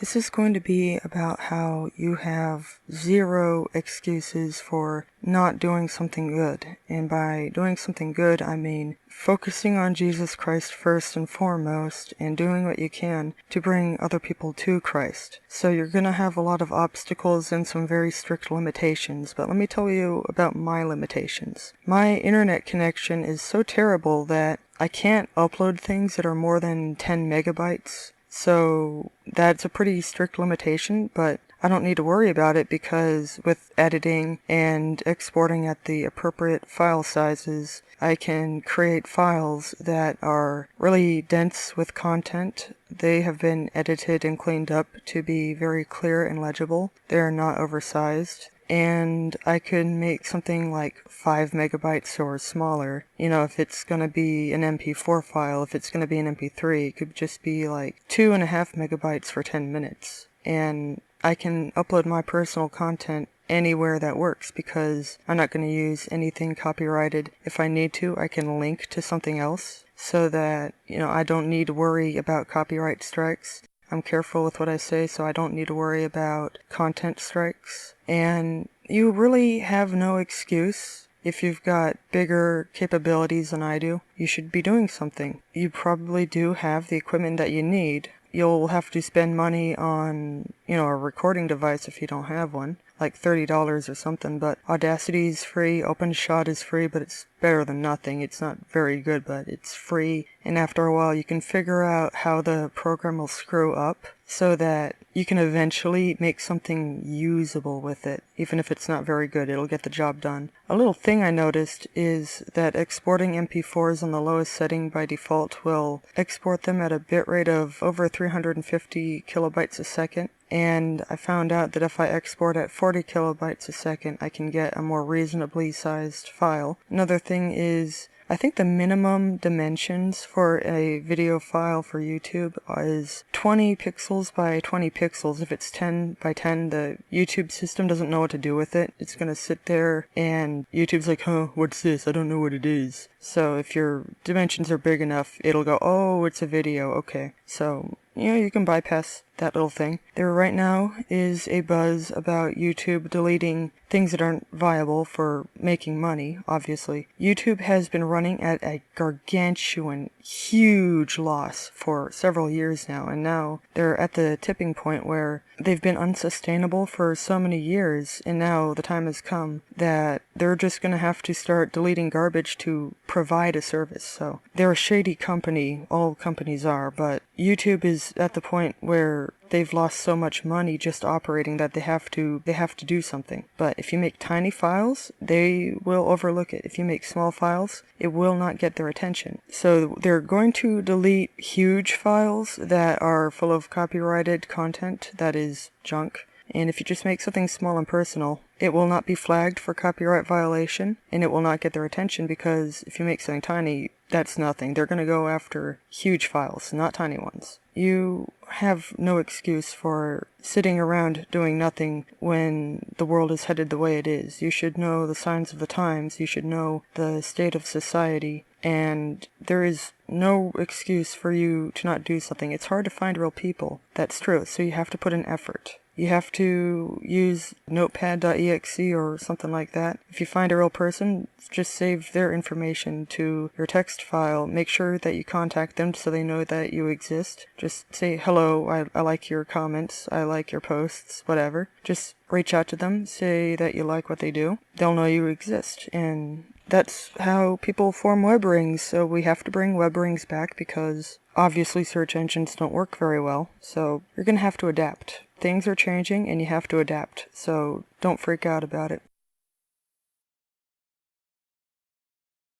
This is going to be about how you have zero excuses for not doing something good. And by doing something good, I mean focusing on Jesus Christ first and foremost and doing what you can to bring other people to Christ. So you're going to have a lot of obstacles and some very strict limitations, but let me tell you about my limitations. My internet connection is so terrible that I can't upload things that are more than 10 megabytes. So that's a pretty strict limitation, but I don't need to worry about it because with editing and exporting at the appropriate file sizes, I can create files that are really dense with content. They have been edited and cleaned up to be very clear and legible. They're not oversized. And I could make something like 5 megabytes or smaller. You know, if it's going to be an MP4 file, if it's going to be an MP3, it could just be like 2.5 megabytes for 10 minutes. And I can upload my personal content anywhere that works because I'm not going to use anything copyrighted. If I need to, I can link to something else so that, I don't need to worry about copyright strikes. I'm careful with what I say, so I don't need to worry about content strikes. And you really have no excuse. If you've got bigger capabilities than I do, you should be doing something. You probably do have the equipment that you need. You'll have to spend money on, a recording device if you don't have one, like $30 or something, but Audacity is free, OpenShot is free, but it's better than nothing. It's not very good, but it's free, and after a while you can figure out how the program will screw up so that you can eventually make something usable with it. Even if it's not very good, it'll get the job done. A little thing I noticed is that exporting MP4s on the lowest setting by default will export them at a bitrate of over 350 kilobytes a second. And I found out that if I export at 40 kilobytes a second, I can get a more reasonably sized file. Another thing is, I think the minimum dimensions for a video file for YouTube is 20 pixels by 20 pixels. If it's 10 by 10, the YouTube system doesn't know what to do with it. It's going to sit there and YouTube's like, what's this? I don't know what it is. So if your dimensions are big enough, it'll go, oh, it's a video, okay. So, you can bypass that little thing. There right now is a buzz about YouTube deleting things that aren't viable for making money, obviously. YouTube has been running at a gargantuan, huge loss for several years now, and now they're at the tipping point where they've been unsustainable for so many years, and now the time has come that they're just going to have to start deleting garbage to provide a service. So they're a shady company, all companies are, but YouTube is at the point where they've lost so much money just operating that they have to do something. But if you make tiny files, they will overlook it. If you make small files, it will not get their attention. So they're going to delete huge files that are full of copyrighted content that is junk. And if you just make something small and personal, it will not be flagged for copyright violation, and it will not get their attention because if you make something tiny, that's nothing. They're going to go after huge files, not tiny ones. You have no excuse for sitting around doing nothing when the world is headed the way it is. You should know the signs of the times. You should know the state of society. And there is no excuse for you to not do something. It's hard to find real people. That's true. So you have to put in effort. You have to use notepad.exe or something like that. If you find a real person, just save their information to your text file. Make sure that you contact them so they know that you exist. Just say, hello, I like your comments, I like your posts, whatever. Just reach out to them, say that you like what they do. They'll know you exist. And that's how people form web rings. So we have to bring web rings back because obviously search engines don't work very well. So you're going to have to adapt. Things are changing and you have to adapt, so don't freak out about it.